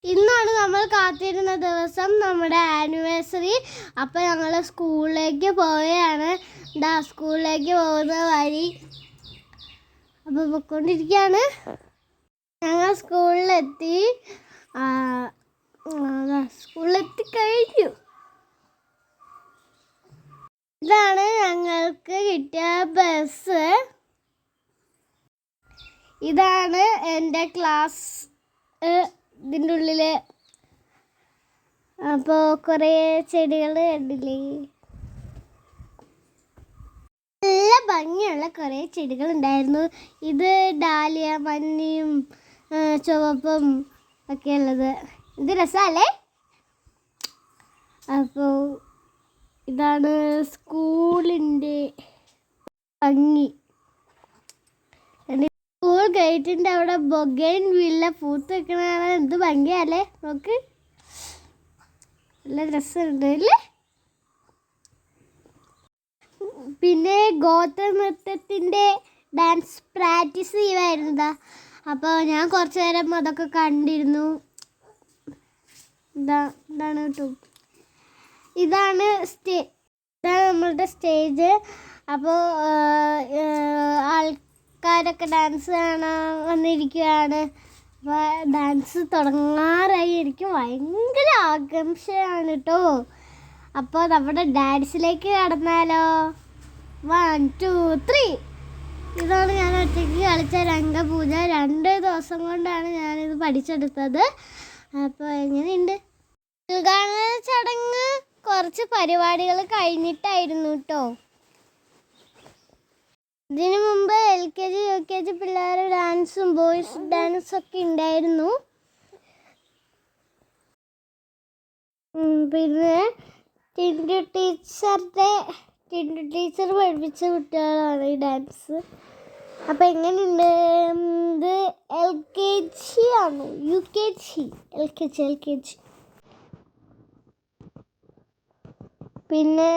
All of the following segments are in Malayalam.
ഇന്നാണ് നമ്മൾ കാത്തിരുന്ന ദിവസം, നമ്മുടെ ആനിവേഴ്സറി. അപ്പോൾ ഞങ്ങൾ സ്കൂളിലേക്ക് പോവുകയാണ്. സ്കൂളിലേക്ക് പോകുന്ന വഴി അപ്പോൾ പോയിക്കൊണ്ടിരിക്കുകയാണ്. ഞങ്ങൾ സ്കൂളിലെത്തി കഴിഞ്ഞു. ഇതാണ് ഞങ്ങൾക്ക് കിട്ടിയ ബസ്. ഇതാണ് എൻ്റെ ക്ലാസ്. ഇതിൻ്റെ ഉള്ളിൽ അപ്പോൾ കുറേ ചെടികൾ കണ്ടില്ലേ, നല്ല ഭംഗിയുള്ള കുറേ ചെടികൾ ഉണ്ടായിരുന്നു. ഇത് ഡാലിയ, മഞ്ഞയും ചുവപ്പും ഒക്കെ ഉള്ളത്. ഇത് രസമല്ലേ? അപ്പോൾ ഇതാണ് സ്കൂളിൻ്റെ ഭംഗി. സ്കൂൾ ഗേറ്റിൻ്റെ അവിടെ ബൊഗൈൻ വില്ല പൂത്ത് വെക്കണ എന്ത് ഭംഗിയല്ലേ, നോക്ക്, നല്ല രസമുണ്ട് അല്ലേ. പിന്നെ ഗോത്ര നൃത്തത്തിൻ്റെ ഡാൻസ് പ്രാക്ടീസ് ചെയ്യുമായിരുന്നതാ. അപ്പോൾ ഞാൻ കുറച്ച് നേരം അതൊക്കെ കണ്ടിരുന്നു. ഇതാണ് കേട്ടോ, ഇതാണ് നമ്മളുടെ സ്റ്റേജ്. അപ്പോൾ ആൾക്കാരൊക്കെ ഡാൻസ് കാണാൻ വന്നിരിക്കുകയാണ്. അപ്പോൾ ഡാൻസ് തുടങ്ങാറായി. എനിക്ക് ഭയങ്കര ആകാംക്ഷയാണ് കേട്ടോ. അപ്പോൾ നമ്മുടെ ഡാൻസിലേക്ക് കടന്നാലോ? 1 2 3. ഇതാണ് ഞാൻ ഒറ്റയ്ക്ക് കളിച്ച രംഗപൂജ. 2 ദിവസം കൊണ്ടാണ് ഞാനിത് പഠിച്ചെടുത്തത്. അപ്പോൾ എങ്ങനെയുണ്ട്? ഉദ്ഘാടന ചടങ്ങ് കുറച്ച് പരിപാടികൾ കഴിഞ്ഞിട്ടായിരുന്നു കേട്ടോ. ഇതിനു മുമ്പ് LKG UKG പിള്ളേരുടെ ഡാൻസും ബോയ്സ് ഡാൻസൊക്കെ ഉണ്ടായിരുന്നു. പിന്നെ ടിൻഡു ടീച്ചർ പഠിപ്പിച്ച കുട്ടികളാണ് ഈ ഡാൻസ്. അപ്പം എങ്ങനെയുണ്ട്? ഇത് LKG ആണോ UKG? LKG. പിന്നെ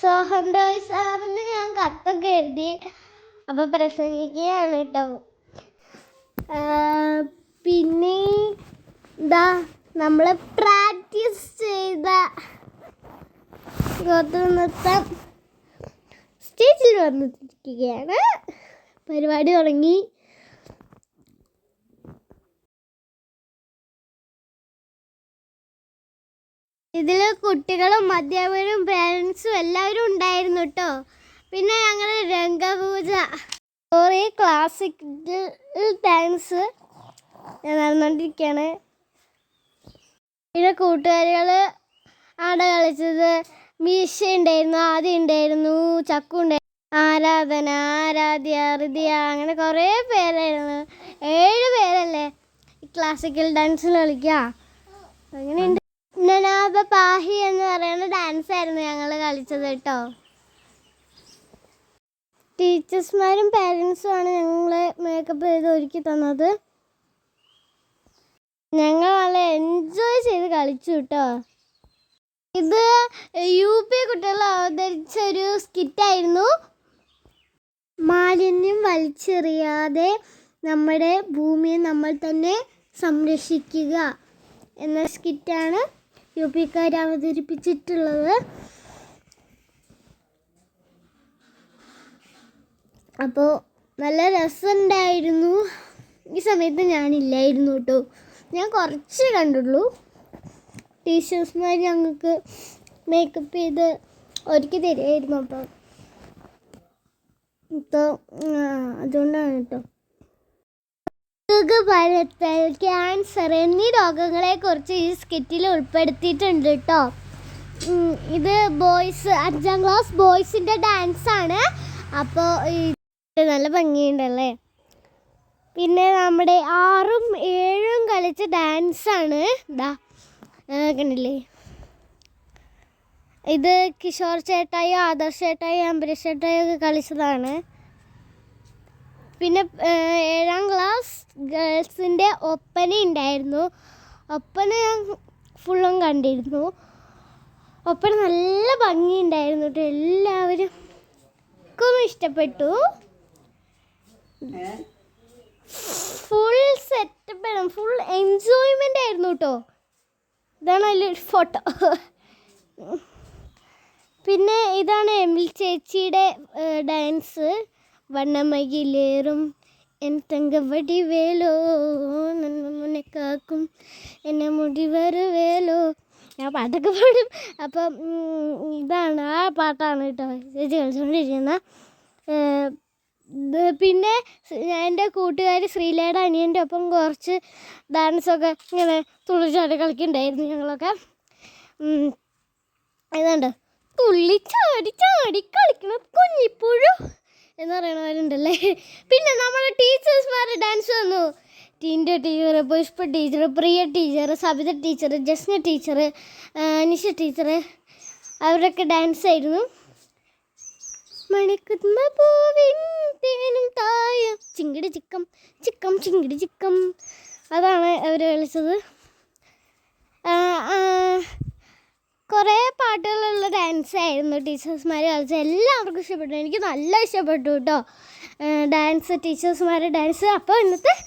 സോഹൻഡോയ് സാറിന് ഞാൻ കത്തൊക്കെ എഴുതി. അപ്പോൾ പ്രസംഗിക്കുകയാണ് കേട്ടോ. പിന്നെ നമ്മൾ പ്രാക്ടീസ് ചെയ്ത ഗോത്രനൃത്തം സ്റ്റേജിൽ വന്നിരിക്കുകയാണ്. പരിപാടി തുടങ്ങി. ഇതിൽ കുട്ടികളും അധ്യാപകരും പേരൻസും എല്ലാവരും ഉണ്ടായിരുന്നു കേട്ടോ. പിന്നെ ഞങ്ങൾ രംഗപൂജ, കുറേ ക്ലാസിക്കൽ ഡാൻസ് നടന്നുകൊണ്ടിരിക്കുകയാണ്. പിന്നെ കൂട്ടുകാരികൾ ആടെ കളിച്ചത്. മീശ ഉണ്ടായിരുന്നു, ആദ്യം ഉണ്ടായിരുന്നു, ചക്കു ഉണ്ടായിരുന്നു, ആരാധന, ആരാധ്യ, ഹൃദയ, അങ്ങനെ കുറേ പേരായിരുന്നു. 7 പേരല്ലേ ക്ലാസിക്കൽ ഡാൻസിൽ കളിക്കുക. അങ്ങനെയുണ്ട്. നനാബ പാഹി എന്ന് പറയുന്ന ഡാൻസ് ആയിരുന്നു ഞങ്ങൾ കളിച്ചത് കേട്ടോ. ടീച്ചേഴ്സ്മാരും പേരൻസുമാണ് ഞങ്ങളെ മേക്കപ്പ് ചെയ്ത് ഒരുക്കി തന്നത്. ഞങ്ങൾ നല്ല എൻജോയ് ചെയ്ത് കളിച്ചു കേട്ടോ. ഇത് UP കുട്ടികൾ അവതരിച്ചൊരു സ്കിറ്റായിരുന്നു. മാലിന്യം വലിച്ചെറിയാതെ നമ്മുടെ ഭൂമിയെ നമ്മൾ തന്നെ സംരക്ഷിക്കുക എന്ന സ്കിറ്റാണ് UPക്കാർ അവതരിപ്പിച്ചിട്ടുള്ളത്. അപ്പോൾ നല്ല രസമുണ്ടായിരുന്നു. ഈ സമയത്ത് ഞാനില്ലായിരുന്നു കേട്ടോ, ഞാൻ കുറച്ച് കണ്ടുള്ളൂ. ടീച്ചേഴ്സ്മാർ ഞങ്ങൾക്ക് മേക്കപ്പ് ചെയ്ത് ഒരുക്കി തരുമായിരുന്നു. അപ്പോൾ അതുകൊണ്ടാണ് കേട്ടോ. പരത്തൽ, ക്യാൻസർ എന്നീ രോഗങ്ങളെക്കുറിച്ച് ഈ സ്കിറ്റിൽ ഉൾപ്പെടുത്തിയിട്ടുണ്ട് കേട്ടോ. ഇത് ബോയ്സ്, 5ാം ക്ലാസ് ബോയ്സിൻ്റെ ഡാൻസാണ്. അപ്പോൾ നല്ല ഭംഗിയുണ്ടല്ലേ. പിന്നെ നമ്മുടെ 6ഉം 7ഉം കളിച്ച ഡാൻസാണ്. കണ്ടില്ലേ, ഇത് കിഷോർ ചേട്ടായി, ആദർശ് ചേട്ടായി, അംബരീഷ് ചേട്ടായി ഒക്കെ കളിച്ചതാണ്. പിന്നെ 7ാം ക്ലാസ് ഗേൾസിൻ്റെ ഒപ്പന ഉണ്ടായിരുന്നു. ഒപ്പന ഞാൻ ഫുള്ളും കണ്ടിരുന്നു. ഒപ്പന നല്ല ഭംഗിയുണ്ടായിരുന്നു കേട്ടോ. എല്ലാവർക്കും ഇഷ്ടപ്പെട്ടു. ഫുൾ സെറ്റപ്പ്, ഫുൾ എൻജോയ്മെൻ്റ് ആയിരുന്നു കേട്ടോ. ഇതാണ് അതിലൊരു ഫോട്ടോ. പിന്നെ ഇതാണ് എമിൽ ചേച്ചിയുടെ ഡാൻസ്. വണ്ണമയിലേറും എൻ തങ്കവടി വേലോ മുന്നെ കാക്കും എന്നെ മുടി വരുവേലോ. ഞാൻ പാട്ടൊക്കെ പാടും. അപ്പം ഇതാണ് ആ പാട്ടാണ് കേട്ടോ ചേച്ചി കളിച്ചുകൊണ്ടിരിക്കുന്നത്. പിന്നെ എൻ്റെ കൂട്ടുകാരി ശ്രീലയുടെ അനിയൻ്റെ ഒപ്പം കുറച്ച് ഡാൻസൊക്കെ ഇങ്ങനെ തുള്ളിച്ചാടി കളിക്കുന്നുണ്ടായിരുന്നു ഞങ്ങളൊക്കെ. ഏതാണ്ട് തുള്ളിച്ചാടി ചാടി കളിക്കണ കുഞ്ഞിപ്പുഴു എന്ന് പറയണവരുണ്ടല്ലേ. പിന്നെ നമ്മുടെ ടീച്ചേഴ്സ്മാരുടെ ഡാൻസ് വന്നു. ടീൻ്റെ teacher, Pushpa teacher, Priya teacher, Sabitha teacher, Jasna teacher, Nisha teacher, അവരൊക്കെ ഡാൻസ് ആയിരുന്നു. മണിക്കുത്മ പൂവിൻ തേനും തായം ചിങ്കിടി ചിക്കം ചിക്കം ചിങ്കിടി ചിക്കം, അതാണ് അവർ കളിച്ചത്. കുറേ പാട്ടുകളുള്ള ഡാൻസ് ആയിരുന്നു ടീച്ചേഴ്സ്മാർ കളിച്ചത്. എല്ലാവർക്കും ഇഷ്ടപ്പെട്ടു. എനിക്ക് നല്ല ഇഷ്ടപ്പെട്ടു കേട്ടോ ഡാൻസ്, ടീച്ചേഴ്സ്മാരുടെ ഡാൻസ്. അപ്പോൾ ഇന്നത്തെ